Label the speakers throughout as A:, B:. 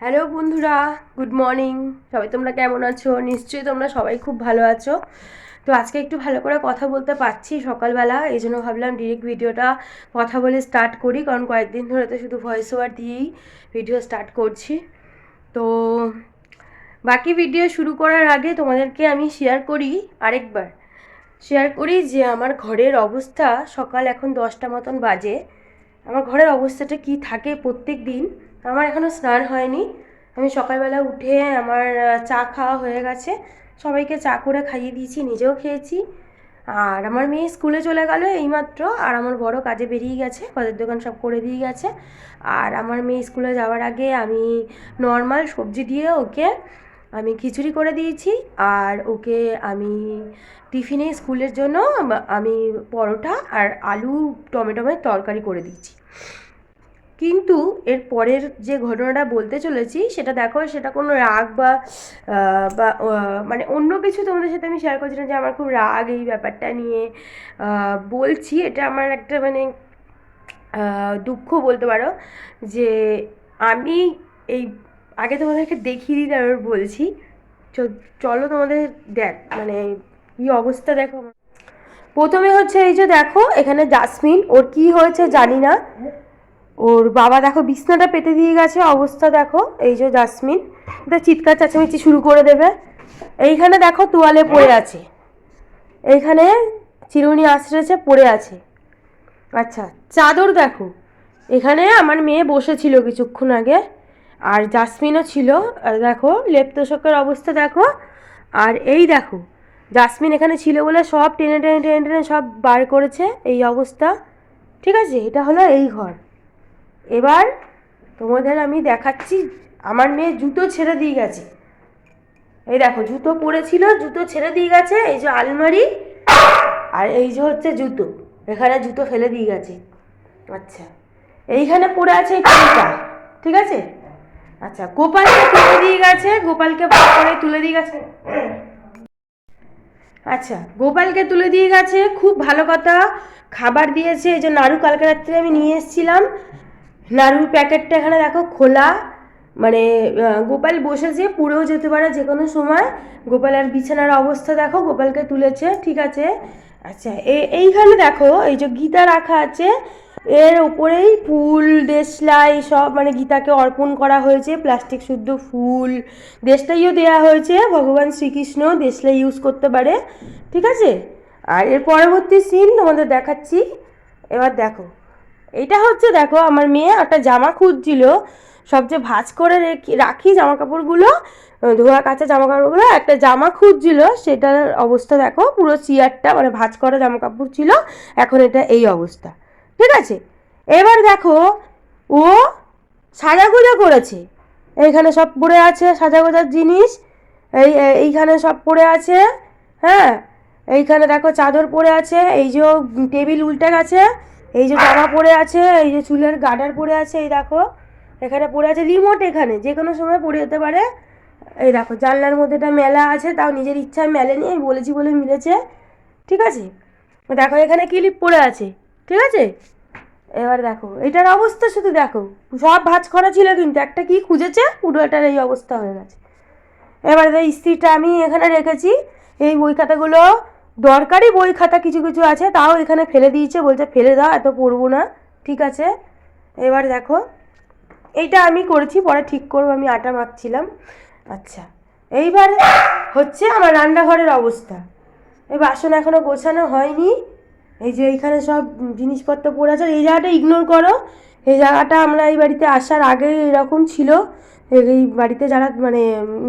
A: Hello বন্ধুরা, good morning. সবাই তোমরা কেমন আছো? নিশ্চয়ই তোমরা সবাই খুব ভালো আছো। তো আজকে একটু ভালো করে কথা বলতে পারছি সকালবেলা, এই জন্য ভাবলাম ডিরেক্ট ভিডিওটা কথা বলে স্টার্ট করি, কারণ কয়েকদিন ধরে তো শুধু ভয়েস ওভার দিয়েই ভিডিও স্টার্ট করছি। তো বাকি ভিডিও শুরু করার আগে তোমাদেরকে আমি শেয়ার করি যে আমার ঘরের অবস্থা। সকাল এখন 10টা মতন বাজে। আমার ঘরের অবস্থাটা কি থাকে প্রত্যেক দিন। আমার এখনও স্নান হয়নি। আমি সকালবেলা উঠে আমার চা খাওয়া হয়ে গেছে, সবাইকে চা করে খাইয়ে দিয়েছি, নিজেও খেয়েছি। আর আমার মেয়ে স্কুলে চলে গেল এইমাত্র, আর আমার বড় কাজে বেরিয়ে গেছে, কাজের দোকান সব করে দিয়ে গেছে। আর আমার মেয়ে স্কুলে যাওয়ার আগে আমি নর্মাল সবজি দিয়ে ওকে আমি খিচুড়ি করে দিয়েছি, আর ওকে আমি টিফিনে স্কুলের জন্য আমি পরোটা আর আলু টমেটোমের তরকারি করে দিয়েছি। কিন্তু এর পরের যে ঘটনাটা বলতে চলেছি সেটা দেখো, সেটা কোনো রাগ মানে অন্য কিছু তোমাদের সাথে আমি শেয়ার করছি না যে আমার খুব রাগ এই ব্যাপারটা নিয়ে বলছি। এটা আমার একটা মানে দুঃখ বলতে পারো, যে আমি এই আগে তোমাদেরকে দেখিয়ে দিই, তারপর বলছি। চলো তোমাদের মানে কি অবস্থা দেখো। প্রথমে হচ্ছে এই যে দেখো, এখানে জাসমিন, ওর কি হয়েছে জানি না, ওর বাবা দেখো বিছনাটা পেতে দিয়ে গেছে, অবস্থা দেখো। এই যে জাসমিন এটা চিৎকার চেঁচামেচি শুরু করে দেবে। এইখানে দেখো তোয়ালে পড়ে আছে, এইখানে চিরুনি আশ্রেছে পড়ে আছে। আচ্ছা, চাদর দেখো, এখানে আমার মেয়ে বসেছিল কিছুক্ষণ আগে, আর জাসমিনও ছিল। আর দেখো লেপ তোষকের অবস্থা দেখো। আর এই দেখো, জাসমিন এখানে ছিল বলে সব টেনে টেনে টেনে টেনে সব বার করেছে, এই অবস্থা। ঠিক আছে, এটা হলো এই ঘর। এবার তোমাদের আমি দেখাচ্ছি, আমার মেয়ে জুতো ছেড়ে দিয়ে গেছে। এই দেখো, জুতো পরেছিল, জুতো ছেড়ে দিয়ে গেছে। এই যে আলমারি, আর এই যে হচ্ছে জুতো, এখানে জুতো ফেলে দিয়ে গেছে। আচ্ছা, এইখানে পড়ে আছে এই পেনটা, ঠিক আছে। আচ্ছা, গোপালকে তুলে দিয়ে গেছে, গোপালকে বার করে তুলে দিয়ে গেছে। আচ্ছা, গোপালকে তুলে দিয়ে গেছে, খুব ভালো কথা। খাবার দিয়েছে, এই যে নাড়ু কালকে রাত্রে আমি নিয়ে এসেছিলাম, নাড়ুর প্যাকেটটা এখানে দেখো খোলা। মানে গোপাল বসেছে, পুড়েও যেতে পারে যে কোনো সময়। গোপালের বিছানার অবস্থা দেখো, গোপালকে তুলেছে, ঠিক আছে। আচ্ছা, এইখানে দেখো এই যে গীতা রাখা আছে, এর ওপরেই ফুল দেশলাই সব মানে গীতাকে অর্পণ করা হয়েছে, প্লাস্টিক শুদ্ধ ফুল, দেশলাইও দেওয়া হয়েছে, ভগবান শ্রীকৃষ্ণ দেশলাই ইউজ করতে পারে, ঠিক আছে। আর এর পরবর্তী সিন তোমাদের দেখাচ্ছি। এবার দেখো, এটা হচ্ছে দেখো, আমার মেয়ে একটা জামা খুঁজছিল, সব যে ভাঁজ করে রাখি জামা কাপড়গুলো, ধোয়া কাচা জামা কাপড়গুলো, একটা জামা খুঁজছিল, সেটার অবস্থা দেখো, পুরো চেয়ারটা মানে ভাঁজ করা জামা কাপড় ছিল, এখন এটা এই অবস্থা, ঠিক আছে। এবার দেখো, ও সাজাগোজা করেছে, এইখানে সব পড়ে আছে সাজাগোজার জিনিস, এইখানে সব পড়ে আছে, হ্যাঁ। এইখানে দেখো চাদর পড়ে আছে, এই যে টেবিল উল্টে গেছে, এই যে জামা পড়ে আছে, এই যে চুলের গার্ডার পড়ে আছে, এই দেখো এখানে পড়ে আছে রিমোট, এখানে যে কোনো সময় পড়ে যেতে পারে। এই দেখো জানলার মধ্যে এটা মেলা আছে, তাও নিজের ইচ্ছায় মেলেনি, আমি বলেছি বলে মিলেছে, ঠিক আছে। দেখো এখানে ক্লিপ পড়ে আছে, ঠিক আছে। এবার দেখো এটার অবস্থা শুধু দেখো, সব ভাঁজ করা ছিল কিন্তু একটা কি খুঁজেছে, পুরো এটার এই অবস্থা হয়ে গেছে। এবার এই ইস্ত্রিটা আমি এখানে রেখেছি, এই বই খাতাগুলো দরকারি বই খাতা কিছু কিছু আছে, তাও এখানে ফেলে দিয়েছে, বলছে ফেলে দাও, এত পড়বো না, ঠিক আছে। এবার দেখো, এইটা আমি করেছি, পরে ঠিক করবো, আমি আটা মাখছিলাম। আচ্ছা, এইবার হচ্ছে আমার রান্নাঘরের অবস্থা। এই বাসন এখনও গোছানো হয়নি, এই যে এইখানে সব জিনিসপত্র পড়ে আছে। এই জায়গাটা ইগনোর করো, এই জায়গাটা আমরা এই বাড়িতে আসার আগে এরকম ছিল, এই বাড়িতে যারা মানে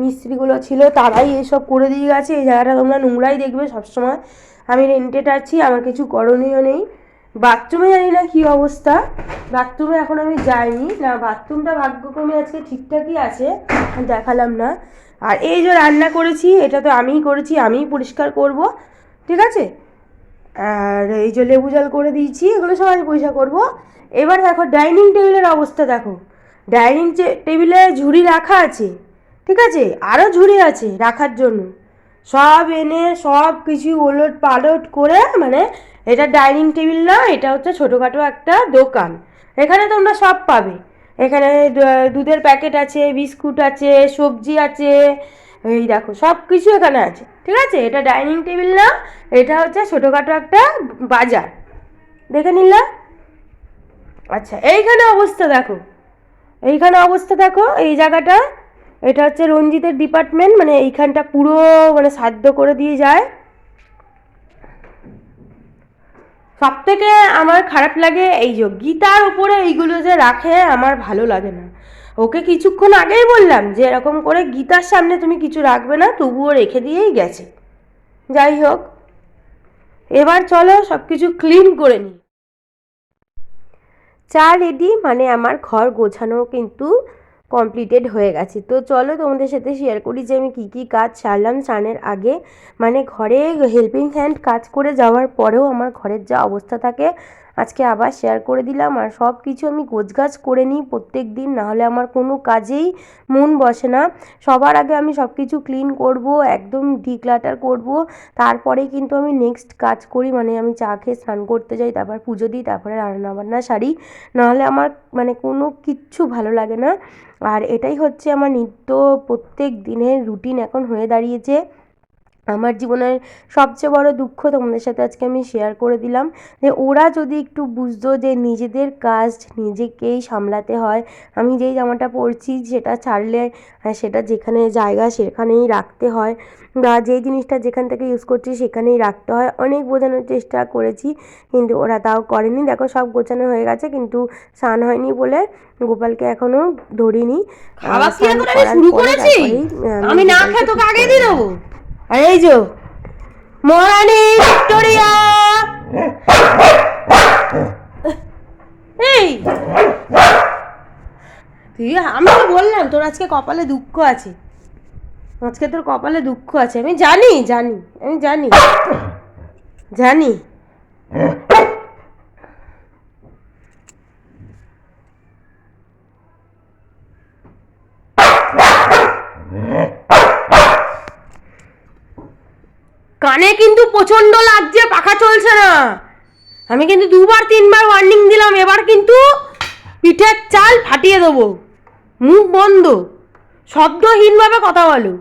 A: মিস্ত্রিগুলো ছিল তারাই এইসব করে দিয়ে গেছে। এই জায়গাটা তোমরা নোংরাই দেখবে সবসময়। আমি রেন্টেড আছি, আমার কিছু করণীয় নেই। বাথরুমে জানি না কী অবস্থা, বাথরুমে এখন আমি যাইনি না, বাথরুমটা ভাগ্যক্রমে আজকে ঠিকঠাকই আছে, দেখালাম না। আর এই যে রান্না করেছি, এটা তো আমিই করেছি, আমিই পরিষ্কার করব, ঠিক আছে। আর এই যে লেবু জল করে দিয়েছি, এগুলো সবাই পয়সা করব। এবার দেখো ডাইনিং টেবিলের অবস্থা দেখো, ডাইনিং টেবিলে ঝুড়ি রাখা আছে, ঠিক আছে, আরও ঝুড়ি আছে রাখার জন্য, সব এনে সব কিছু ওলট পালট করে, মানে এটা ডাইনিং টেবিল না, এটা হচ্ছে ছোটোখাটো একটা দোকান, এখানে তোমরা সব পাবে। এখানে দুধের প্যাকেট আছে, বিস্কুট আছে, সবজি আছে, এই দেখো সব কিছু এখানে আছে, ঠিক আছে। এটা ডাইনিং টেবিল না, এটা হচ্ছে ছোটোখাটো একটা বাজার, দেখে নিলাম। আচ্ছা এইখানে অবস্থা দেখো, এইখানে অবস্থা দেখো, এই জায়গাটা, এটা হচ্ছে রঞ্জিতের ডিপার্টমেন্ট, মানে এইখানটা পুরো মানে সাধ্য করে দিয়ে যায়। সব থেকে আমার খারাপ লাগে এই যে গীতার উপরে এইগুলো যে রাখে, আমার ভালো লাগে না। ওকে কিছুক্ষণ আগেই বললাম যে এরকম করে গীতার সামনে তুমি কিছু রাখবে না, তবুও রেখে দিয়েই গেছে। যাই হোক, এবার চলো সব কিছু ক্লিন করে নিই। চা রেডি, মানে আমার ঘর গোছানো কিন্তু কমপ্লিটেড হয়ে গেছে। তো চলো তোমাদের সাথে শেয়ার করি যে আমি কী কী কাজ সারলাম স্নানের আগে। মানে ঘরে হেল্পিং হ্যান্ড কাজ করে যাওয়ার পরেও আমার ঘরের যা অবস্থা থাকে, আজকে আবার শেয়ার করে দিলাম। আর সব কিছু আমি গোছগাছ করে নিই প্রত্যেক দিন, নাহলে আমার কোনো কাজেই মন বসে না। সবার আগে আমি সব কিছু ক্লিন করব, একদম ডিক্লাটার করব, তারপরেই কিন্তু আমি নেক্সট কাজ করি। মানে আমি চা খেয়ে স্নান করতে যাই, তারপর পুজো দিই, তারপরে রান্নাবান্না সারি, নাহলে আমার মানে কোনো কিচ্ছু ভালো লাগে না। আর এটাই হচ্ছে আমার নিত্য প্রত্যেক দিনের রুটিন এখন হয়ে দাঁড়িয়েছে। আমার জীবনের সবচেয়ে বড় দুঃখ তোমাদের সাথে আজকে আমি শেয়ার করে দিলাম, যে ওরা যদি একটু বুঝতো যে নিজেদের কাজ নিজেকেই সামলাতে হয়। আমি যেই জামাটা পরছি সেটা ছাড়লে সেটা যেখানে জায়গা সেখানেই রাখতে হয়, বা যেই জিনিসটা যেখান থেকে ইউজ করছি সেখানেই রাখতে হয়। অনেক বোঝানোর চেষ্টা করেছি, কিন্তু ওরা তাও করেনি। দেখো সব গোছানো হয়ে গেছে, কিন্তু স্নান হয়নি বলে গোপালকে এখনো ধরিনি।
B: খাওয়া কি এখন আমি শুরু করেছি? আমি না খেয়ে তোকে আগে দিয়ে দেবো।
A: আর এই যে মহারানী ভিক্টোরিয়া, এই তুই, আমি তো বললাম তোর আজকে কপালে দুঃখ আছে, আজকে তোর কপালে দুঃখ আছে। আমি জানি জানি আমি জানি জানি। কানে কিন্তু প্রচন্ড লাগছে, পাখা চলছে না। আমি কিন্তু 2-3বার ওয়ার্নিং দিলাম, এবার কিন্তু পিঠের চাল ফাটিয়ে দেবো। মুখ বন্ধ, শব্দহীনভাবে কথা বলো,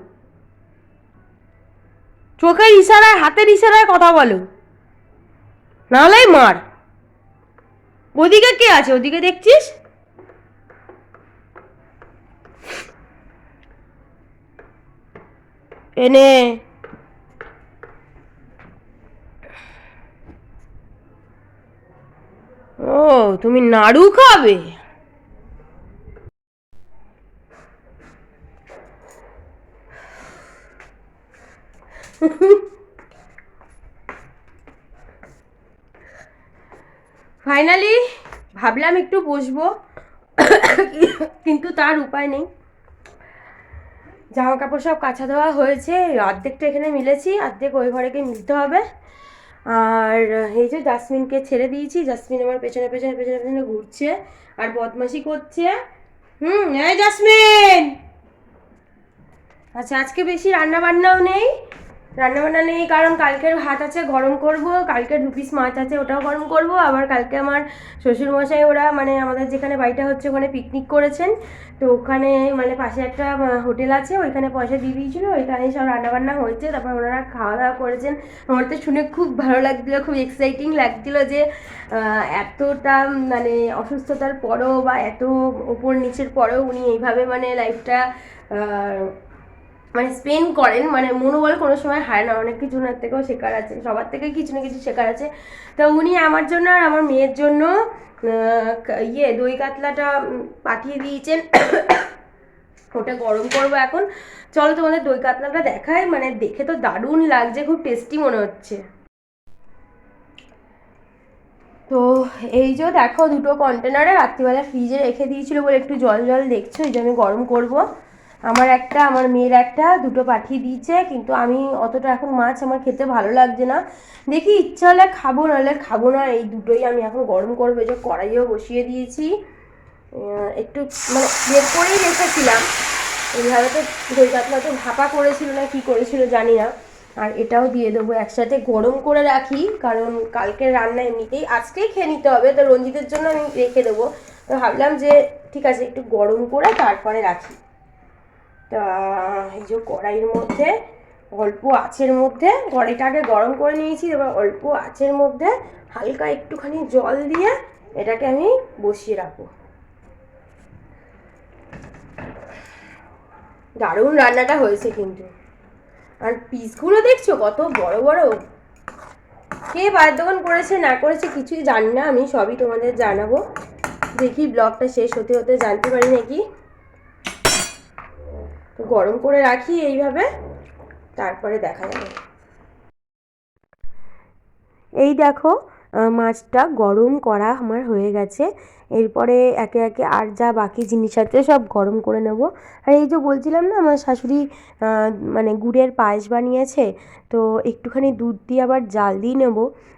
A: চোখের ইশারায় হাতের ইশারায় কথা বলো, নাহলেই মার। ওদিকে কে আছে, ওদিকে দেখছিস? এনে ও তুমি নাড়ু খাবে? ফাইনালি ভাবলাম একটু বসবো, কিন্তু তার উপায় নেই। জামা কাপড় সব কাচা দেওয়া হয়েছে, অর্ধেকটা এখানে মিলেছি, অর্ধেক ওই ঘরে গিয়ে মিলতে হবে। আর এই যে জাসমিনকে ছেড়ে দিয়েছি, জাসমিন আমার পেছনে পেছনে পেছনে পেছনে ঘুরছে আর বদমাশি করছে। এই জাসমিন, আচ্ছা আজকে বেশি রান্নাবান্নাও নেই, রান্নাবান্না নেই কারণ কালকের ভাত আছে গরম করব, কালকে 2 পিস মাছ আছে ওটাও গরম করব। আবার কালকে আমার শ্বশুরমশাই ওরা মানে আমাদের যেখানে বাড়িটা হচ্ছে ওখানে পিকনিক করেছেন, তো ওখানে মানে পাশে একটা হোটেল আছে, ওইখানে পয়সা দিয়ে দিয়েছিলো, ওইখানে সব রান্নাবান্না হয়েছে, তারপর ওনারা খাওয়া দাওয়া করেছেন। আমার তো শুনে খুব ভালো লাগছিলো, খুব এক্সাইটিং লাগছিলো যে এতটা মানে অসুস্থতার পরেও বা এত ওপর নিচের পরেও উনি এইভাবে মানে লাইফটা মানে স্পেন্ড করেন, মানে মনোবল কোনো সময় হায় না, অনেক কিছু ওনার থেকেও শেখার আছে, সবার থেকে কিছু না কিছু শেখার আছে। তো উনি আমার জন্য আর আমার মেয়ের জন্য দই কাতলাটা পাঠিয়ে দিয়েছেন, ওটা গরম করবো এখন। চলো তোমাদের দই কাতলাটা দেখাই, মানে দেখে তো দারুণ লাগছে, খুব টেস্টি মনে হচ্ছে। তো এই যে দেখো দুটো কন্টেনারে রাত্রিবেলা ফ্রিজে রেখে দিয়েছিল বলে একটু জল জল দেখছো, এই যে আমি গরম করবো। আমার একটা, আমার মেয়ের একটা, দুটো পাঠিয়ে দিয়েছে, কিন্তু আমি অতটা এখন মাছ আমার খেতে ভালো লাগছে না, দেখি ইচ্ছা হলে খাবো নাহলে খাবো না, এই দুটোই আমি এখন গরম করবো। এই যে কড়াইও বসিয়ে দিয়েছি, একটু মানে বের করেই রেখেছিলাম, এইভাবে তো দই কাতলা তো ভাপা করেছিল না কি করেছিল জানি না। আর এটাও দিয়ে দেবো একসাথে, গরম করে রাখি কারণ কালকের রান্না এমনিতেই আজকেই খেয়ে নিতে হবে, তো রঞ্জিতের জন্য আমি রেখে দেবো, তো ভাবলাম যে ঠিক আছে একটু গরম করে তারপরে রাখি। তা এই যে কড়াইয়ের মধ্যে অল্প আঁচের মধ্যে কড়াইটাকে গরম করে নিয়েছি, এবার অল্প আঁচের মধ্যে হালকা একটুখানি জল দিয়ে এটাকে আমি বসিয়ে রাখবো। দারুণ রান্নাটা হয়েছে কিন্তু, আর পিসগুলো দেখছো কত বড় বড়। কে বাদ্যগণ করেছে না করেছে কিছুই জানি না, আমি সবই তোমাদের জানাবো। দেখি ব্লগটা শেষ হতে হতে জানতে পারি নাকি। তো গরম করে রাখি এইভাবে, তারপরে দেখা যাবে। এই দেখো মাছটা গরম করা আমার হয়ে গেছে। এরপরে একে একে আর যা বাকি জিনিস আছে সব গরম করে নেব। আর এই যে বলছিলাম না আমার শাশুড়ি মানে গুড়ের পায়েস বানিয়েছে, তো একটুখানি দুধ দিয়ে আবার জাল দিয়ে নেব।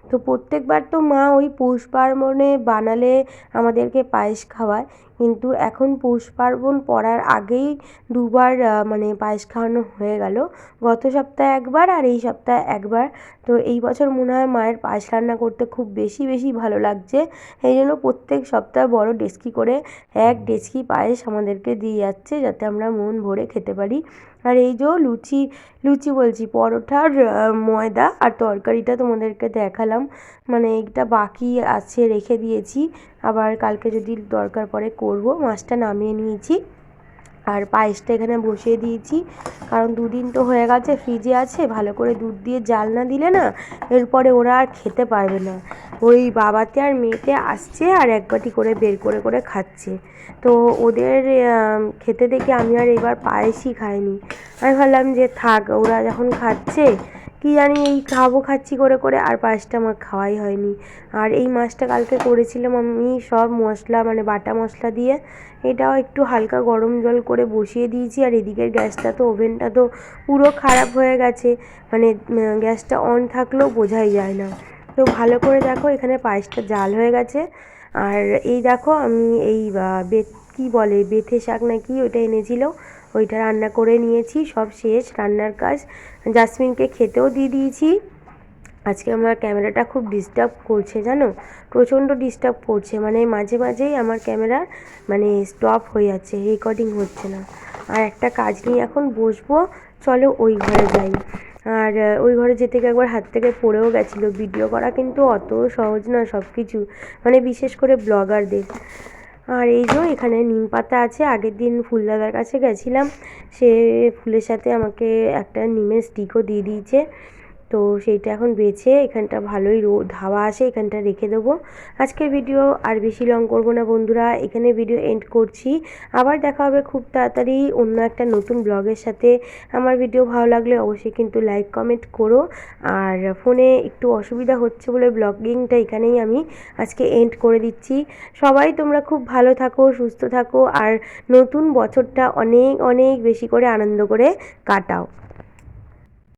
A: তো প্রত্যেকবার তো মা ওই পৌষ পার্বণে বানালে আমাদেরকে পায়েস খাওয়ায়, কিন্তু এখন পৌষ পার্বণ পড়ার আগেই দুবার মানে পায়েস খাওয়ানো হয়ে গেল। গত সপ্তাহে একবার আর এই সপ্তাহে একবার। তো এই বছর মনে হয় মায়ের পায়েস রান্না করতে খুব বেশি বেশি ভালো লাগছে, এই জন্য প্রত্যেক সপ্তাহে বড় ডেচকি করে এক ডেচকি পায়েস আমাদেরকে দিয়ে যাচ্ছে, যাতে আমরা মন ভরে খেতে পারি। আর এই যে লুচি বলছি পরোটার ময়দা আর তরকারিটা তোমাদেরকে দেখালাম, মানে এইটা বাকি আছে রেখে দিয়েছি, আবার কালকে যদি দরকার পড়ে করব। মাছটা নামিয়ে নিয়েছি আর পায়েসটা এখানে বসিয়ে দিয়েছি, কারণ দুদিন তো হয়ে গেছে ফ্রিজে আছে, ভালো করে দুধ দিয়ে জাল না দিলে না এরপরে ওরা আর খেতে পারবে না। ওই বাবাতে আর মেয়েতে আসছে আর এক বাটি করে বের করে করে খাচ্ছে। তো ওদের খেতে দেখে আমি আর এবার পায়েসই খাইনি। আমি ভাবলাম যে থাক, ওরা যখন খাচ্ছে কি জানি এই খাচ্ছি করে করে আর পায়েসটা আমার খাওয়াই হয়নি। আর এই মাছটা কালকে করেছিলাম আমি সব মশলা মানে বাটা মশলা দিয়ে, এটাও একটু হালকা গরম জল করে বসিয়ে দিয়েছি। আর এদিকের গ্যাসটা তো ওভেনটা তো পুরো খারাপ হয়ে গেছে, মানে গ্যাসটা অন থাকলেও বোঝাই যায় না। তো ভালো করে দেখো এখানে পায়েসটা জাল হয়ে গেছে। আর এই দেখো আমি এই কী বলে বেথে শাক নাকি ওইটা এনেছিল, ওইটা রান্না করে নিয়েছি, সব শেষ রান্নার কাজ। জাসমিনকে খেতেও দিয়ে দিয়েছি। আজকে আমার ক্যামেরাটা খুব ডিস্টার্ব করছে জানো, প্রচণ্ড ডিস্টার্ব করছে, মানে মাঝে মাঝেই আমার ক্যামেরার মানে স্টপ হয়ে যাচ্ছে, রেকর্ডিং হচ্ছে না। আর একটা কাজ নিয়ে এখন বসবো, চলো ওই ঘরে যাই। আর ওই ঘরে যেতে গিয়ে একবার হাত থেকে পড়েও গেছিলো। ভিডিও করা কিন্তু অত সহজ না সব কিছু, মানে বিশেষ করে ব্লগারদের। আর এই যে এখানে নিম পাতা আছে, আগের দিন ফুলদাদার কাছে গেছিলাম, সে ফুলের সাথে আমাকে একটা নিমের স্টিকও দিয়ে দিয়েছে। তো সেইটা এখন বেছে এখানটা ভালোই হাওয়া আসে, এখানটা রেখে দেবো। আজকের ভিডিও আর বেশি লং করব না বন্ধুরা, এখানে ভিডিও এন্ড করছি। আবার দেখা হবে খুব তাড়াতাড়ি অন্য একটা নতুন ব্লগের সাথে। আমার ভিডিও ভালো লাগলে অবশ্যই কিন্তু লাইক কমেন্ট করো। আর ফোনে একটু অসুবিধা হচ্ছে বলে ব্লগিংটা এখানেই আমি আজকে এন্ড করে দিচ্ছি। সবাই তোমরা খুব ভালো থাকো, সুস্থ থাকো, আর নতুন বছরটা অনেক অনেক বেশি করে আনন্দ করে কাটাও।